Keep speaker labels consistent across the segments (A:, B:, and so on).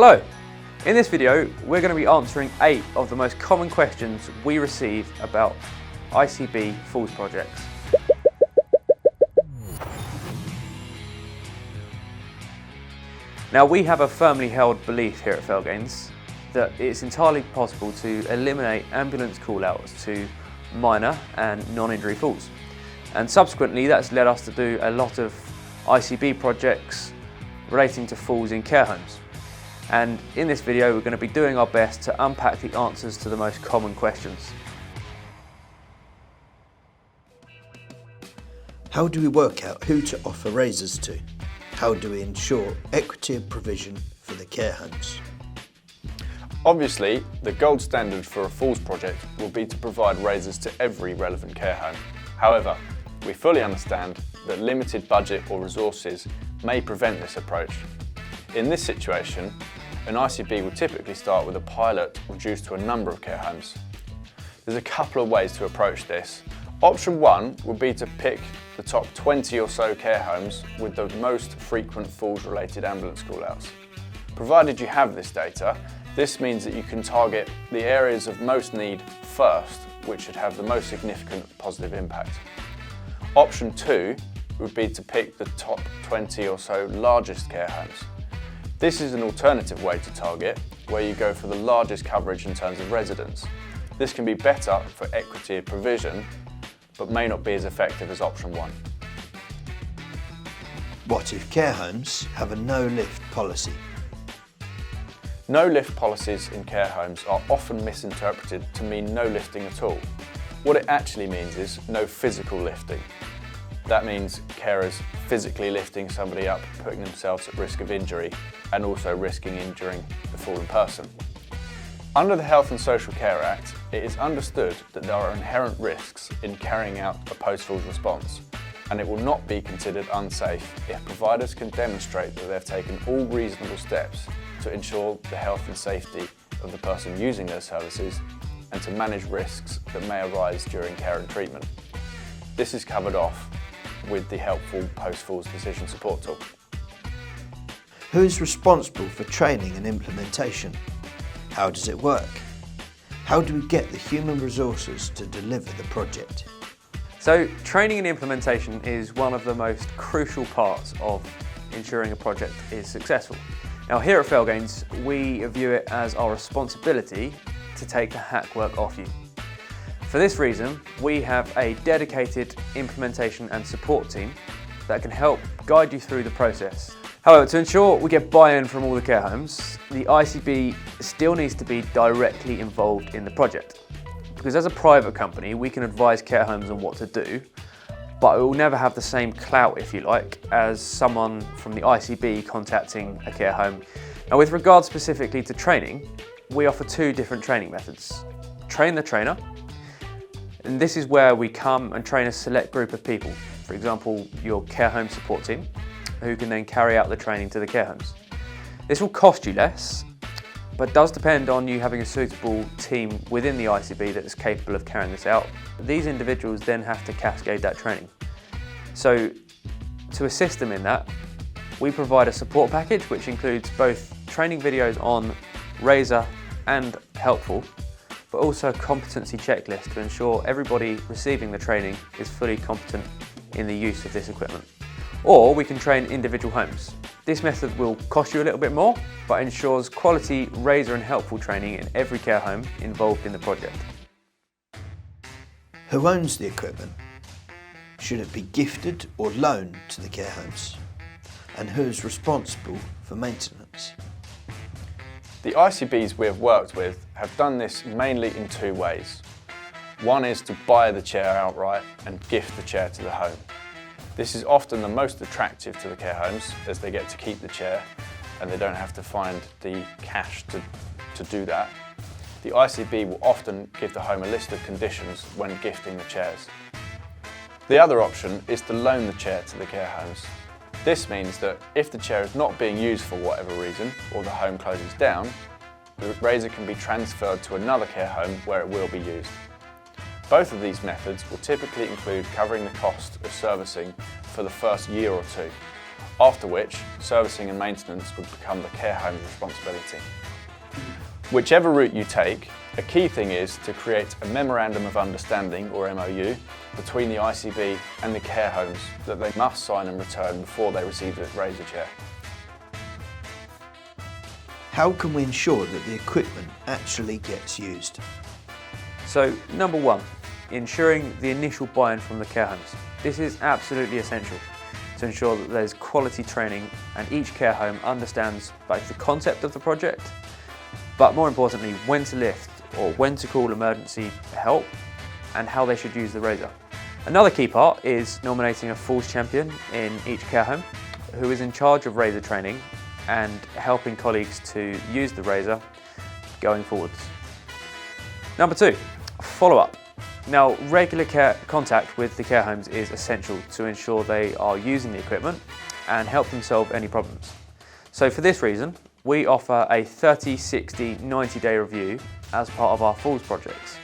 A: Hello! In this video, we're going to be answering 8 of the most common questions we receive about ICB Falls Projects. Now, we have a firmly held belief here at Felgains that it's entirely possible to eliminate ambulance call-outs to minor and non-injury falls. And subsequently, that's led us to do a lot of ICB projects relating to falls in care homes. And in this video, we're going to be doing our best to unpack the answers to the most common questions.
B: How do we work out who to offer raises to? How do we ensure equity of provision for the care homes?
C: Obviously, the gold standard for a falls project will be to provide raises to every relevant care home. However, we fully understand that limited budget or resources may prevent this approach. In this situation, an ICB will typically start with a pilot reduced to a number of care homes. There's a couple of ways to approach this. Option 1 would be to pick the top 20 or so care homes with the most frequent falls-related ambulance call-outs. Provided you have this data, this means that you can target the areas of most need first, which should have the most significant positive impact. Option 2 would be to pick the top 20 or so largest care homes. This is an alternative way to target, where you go for the largest coverage in terms of residents. This can be better for equity of provision, but may not be as effective as option 1.
B: What if care homes have a no-lift policy?
C: No-lift policies in care homes are often misinterpreted to mean no lifting at all. What it actually means is no physical lifting. That means carers physically lifting somebody up, putting themselves at risk of injury, and also risking injuring the fallen person. Under the Health and Social Care Act, it is understood that there are inherent risks in carrying out a post-falls response, and it will not be considered unsafe if providers can demonstrate that they've taken all reasonable steps to ensure the health and safety of the person using their services and to manage risks that may arise during care and treatment. This is covered off with the helpful post-falls decision support tool.
B: Who is responsible for training and implementation? How does it work? How do we get the human resources to deliver the project?
A: So, training and implementation is one of the most crucial parts of ensuring a project is successful. Now, here at Felgains, we view it as our responsibility to take the hack work off you. For this reason, we have a dedicated implementation and support team that can help guide you through the process. However, to ensure we get buy-in from all the care homes, the ICB still needs to be directly involved in the project. Because as a private company, we can advise care homes on what to do, but it will never have the same clout, if you like, as someone from the ICB contacting a care home. Now, with regard specifically to training, we offer 2 different training methods. Train the trainer, and this is where we come and train a select group of people, for example, your care home support team, who can then carry out the training to the care homes. This will cost you less, but does depend on you having a suitable team within the ICB that is capable of carrying this out. These individuals then have to cascade that training. So to assist them in that, we provide a support package which includes both training videos on Razor and Helpful, but also a competency checklist to ensure everybody receiving the training is fully competent in the use of this equipment. Or we can train individual homes. This method will cost you a little bit more, but ensures quality Razor and Helpful training in every care home involved in the project.
B: Who owns the equipment? Should it be gifted or loaned to the care homes? And who is responsible for maintenance?
C: The ICBs we have worked with have done this mainly in 2 ways. One is to buy the chair outright and gift the chair to the home. This is often the most attractive to the care homes, as they get to keep the chair and they don't have to find the cash to do that. The ICB will often give the home a list of conditions when gifting the chairs. The other option is to loan the chair to the care homes. This means that if the chair is not being used for whatever reason, or the home closes down, the razor can be transferred to another care home where it will be used. Both of these methods will typically include covering the cost of servicing for the first year or 2, after which servicing and maintenance would become the care home's responsibility. Whichever route you take, a key thing is to create a Memorandum of Understanding, or MOU, between the ICB and the care homes that they must sign and return before they receive the razor chair.
B: How can we ensure that the equipment actually gets used?
A: So, number one, ensuring the initial buy-in from the care homes. This is absolutely essential to ensure that there's quality training and each care home understands both the concept of the project, but more importantly, when to lift or when to call emergency help and how they should use the razor. Another key part is nominating a Falls champion in each care home who is in charge of razor training and helping colleagues to use the razor going forwards. Number two, follow-up. Now, regular contact with the care homes is essential to ensure they are using the equipment and help them solve any problems. So for this reason, we offer a 30, 60, 90-day review as part of our Falls projects.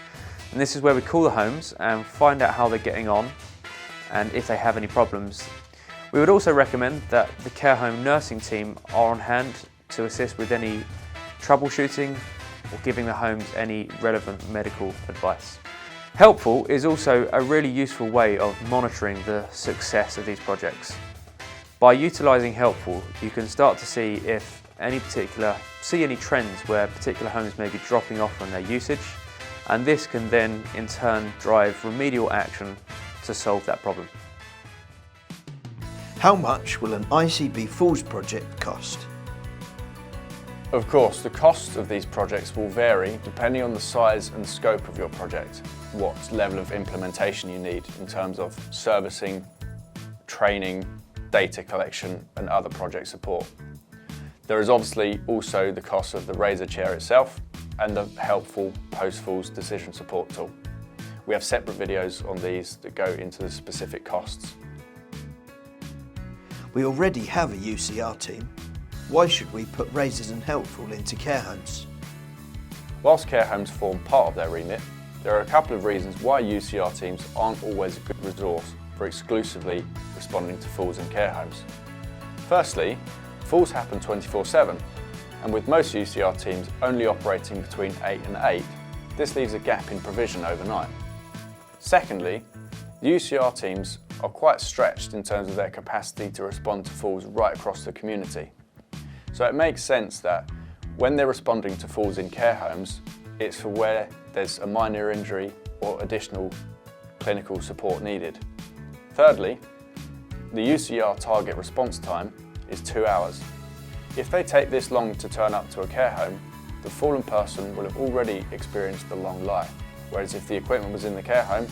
A: And this is where we call the homes and find out how they're getting on and if they have any problems. We would also recommend that the care home nursing team are on hand to assist with any troubleshooting or giving the homes any relevant medical advice. Helpful is also a really useful way of monitoring the success of these projects. By utilising Helpful, you can start to see if any trends where particular homes may be dropping off on their usage, and this can then in turn drive remedial action to solve that problem.
B: How much will an ICB Falls project cost?
C: Of course, the cost of these projects will vary depending on the size and scope of your project, what level of implementation you need in terms of servicing, training, data collection and other project support. There is obviously also the cost of the razor chair itself and the Helpful post-Falls decision support tool. We have separate videos on these that go into the specific costs.
B: We already have a UCR team. Why should we put razors and Helpful into care homes?
C: Whilst care homes form part of their remit, there are a couple of reasons why UCR teams aren't always a good resource for exclusively responding to falls in care homes. Firstly, falls happen 24/7, and with most UCR teams only operating between 8 and 8, this leaves a gap in provision overnight. Secondly, the UCR teams are quite stretched in terms of their capacity to respond to falls right across the community. So it makes sense that when they're responding to falls in care homes, it's for where there's a minor injury or additional clinical support needed. Thirdly, the UCR target response time is 2 hours. If they take this long to turn up to a care home, the fallen person will have already experienced the long lie, whereas if the equipment was in the care home,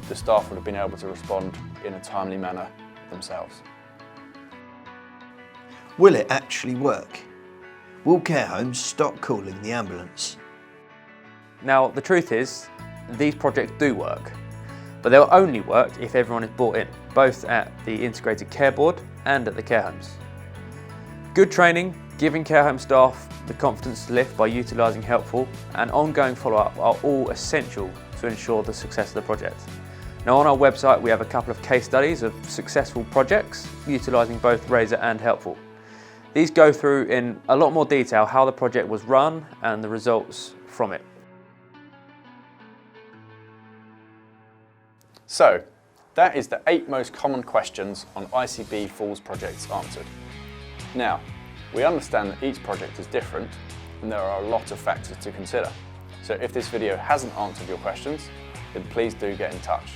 C: the staff would have been able to respond in a timely manner themselves.
B: Will it actually work? Will care homes stop calling the ambulance?
A: Now, the truth is, these projects do work, but they'll only work if everyone is bought in, both at the Integrated Care Board and at the care homes. Good training, giving care home staff the confidence to lift by utilising Helpful, and ongoing follow-up are all essential to ensure the success of the project. Now, on our website we have a couple of case studies of successful projects utilising both Razor and Helpful. These go through in a lot more detail how the project was run and the results from it.
C: So, that is the 8 most common questions on ICB Falls projects answered. Now, we understand that each project is different and there are a lot of factors to consider. So if this video hasn't answered your questions, then please do get in touch.